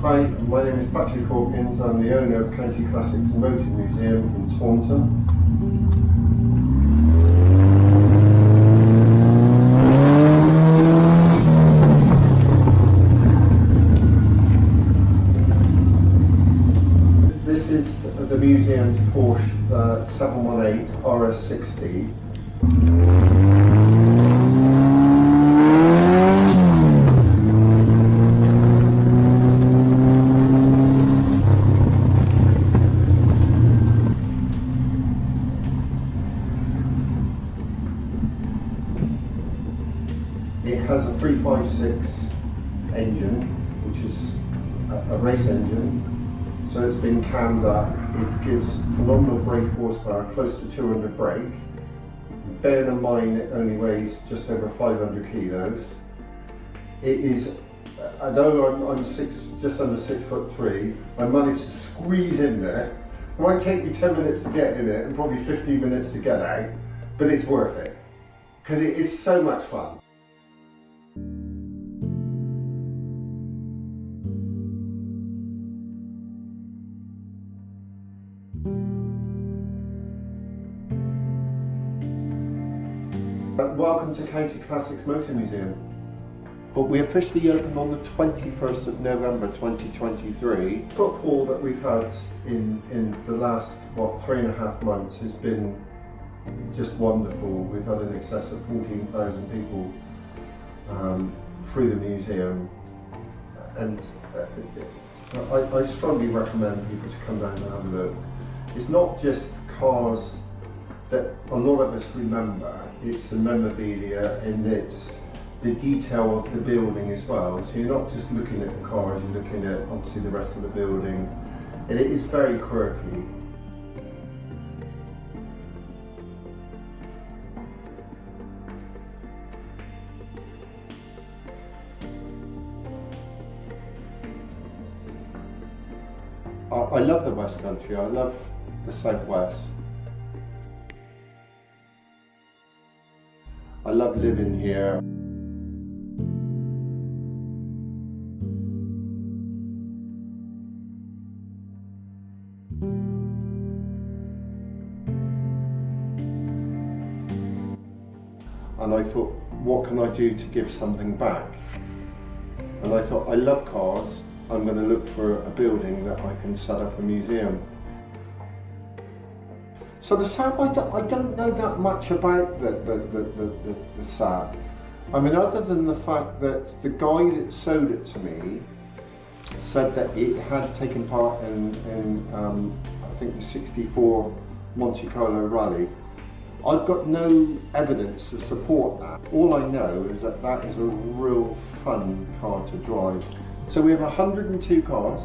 Hi, my name is Patrick Hawkins. I'm the owner of County Classics and Motor Museum in Taunton. This is the museum's Porsche 718 RS60. It has a 356 engine, which is a race engine, so it's been cammed up. It gives phenomenal brake horsepower, close to 200 brake. Bearing in mind it only weighs just over 500 kilos. It is, although I'm just under 6'3", I managed to squeeze in there. It might take me 10 minutes to get in it and probably 15 minutes to get out, but it's worth it, because it is so much fun. Welcome to County Classics Motor Museum. But we officially opened on the 21st of November 2023. The footfall that we've had in the last, 3.5 months has been just wonderful. We've had in excess of 14,000 people through the museum, and I strongly recommend people to come down and have a look. It's not just cars that a lot of us remember, it's the memorabilia and it's the detail of the building as well. So you're not just looking at the cars, you're looking at obviously the rest of the building, and it is very quirky. I love the West Country, I love the Southwest. I love living here. And I thought, what can I do to give something back? And I thought, I love cars. I'm going to look for a building that I can set up a museum. So the SAP, I don't know that much about the SAP. I mean, other than the fact that the guy that sold it to me said that it had taken part in I think the '64 Monte Carlo Rally. I've got no evidence to support that. All I know is that that is a real fun car to drive. So we have 102 cars,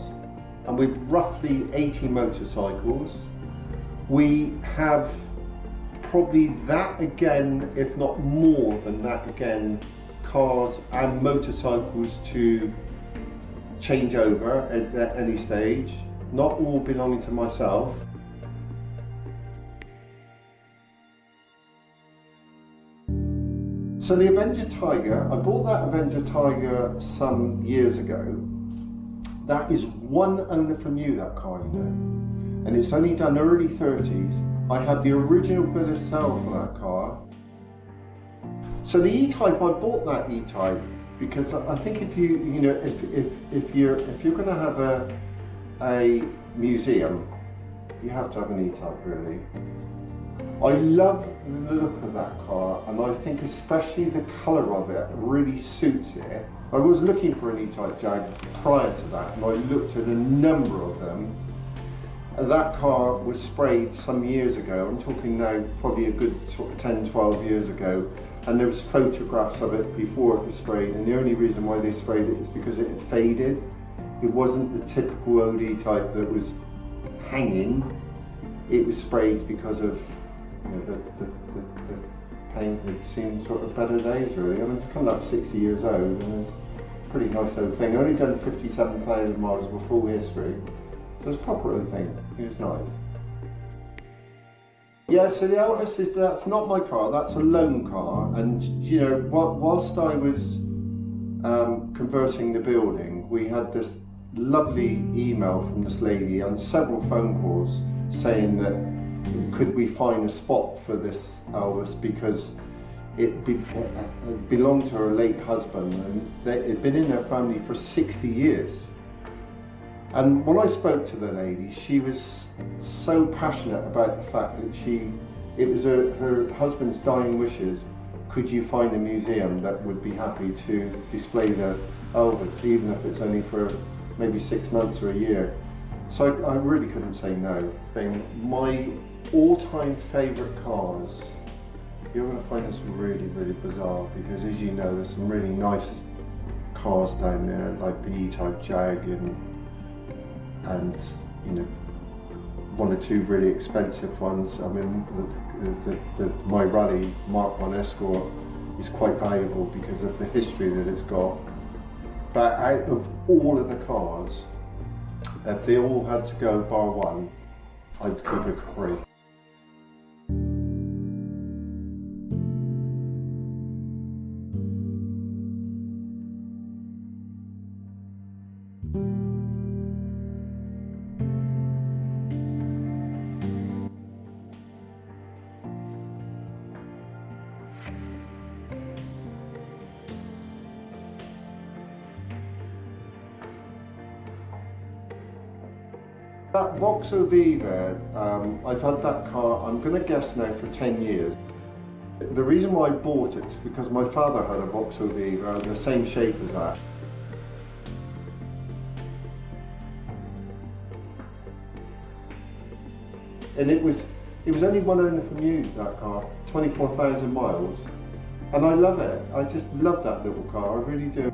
and we've roughly 80 motorcycles. We have probably that again, if not more than that again, cars and motorcycles to change over at any stage, not all belonging to myself. So the Avenger Tiger, I bought that Avenger Tiger some years ago. That is one owner from you, that car, you know. And it's only done early 30s. I have the original bill of sale for that car. So the E-Type, I bought that E-Type because I think if if you're going to have a museum, you have to have an E-Type really. I love the look of that car, and I think especially the colour of it really suits it. I was looking for an E-Type Jag prior to that, and I looked at a number of them. That car was sprayed some years ago. I'm talking now probably a good sort of 10, 12 years ago, and there was photographs of it before it was sprayed, and the only reason why they sprayed it is because it had faded. It wasn't the typical old E-Type that was hanging. It was sprayed because of the paint had seen sort of better days really. I mean, it's come up 60 years old, and it's a pretty nice old thing. Only done 57,000 miles with full history. So it's a proper old thing, it's nice. Yeah, so the Elvis that's not my car, that's a loan car, and you know, whilst I was converting the building, we had this lovely email from this lady and several phone calls saying that could we find a spot for this Elvis, because it belonged to her late husband and it had been in their family for 60 years. And when I spoke to the lady, she was so passionate about the fact that it was her husband's dying wishes. Could you find a museum that would be happy to display the Elvis, even if it's only for maybe 6 months or a year? So I really couldn't say no. My all-time favourite cars, you're going to find this really, really bizarre, because as you know, there's some really nice cars down there, like the E-Type Jag and you know, one or two really expensive ones. I mean, my Rally Mark 1 Escort is quite valuable because of the history that it's got. But out of all of the cars, if they all had to go bar one, I'd keep a Capri. That Vauxhall V there, I've had that car, I'm going to guess now, for 10 years. The reason why I bought it is because my father had a Vauxhall V the same shape as that. And it was only one owner from you, that car, 24,000 miles. And I love it. I just love that little car, I really do.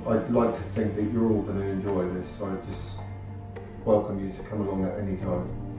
I'd like to think that you're all going to enjoy this, so I just welcome you to come along at any time.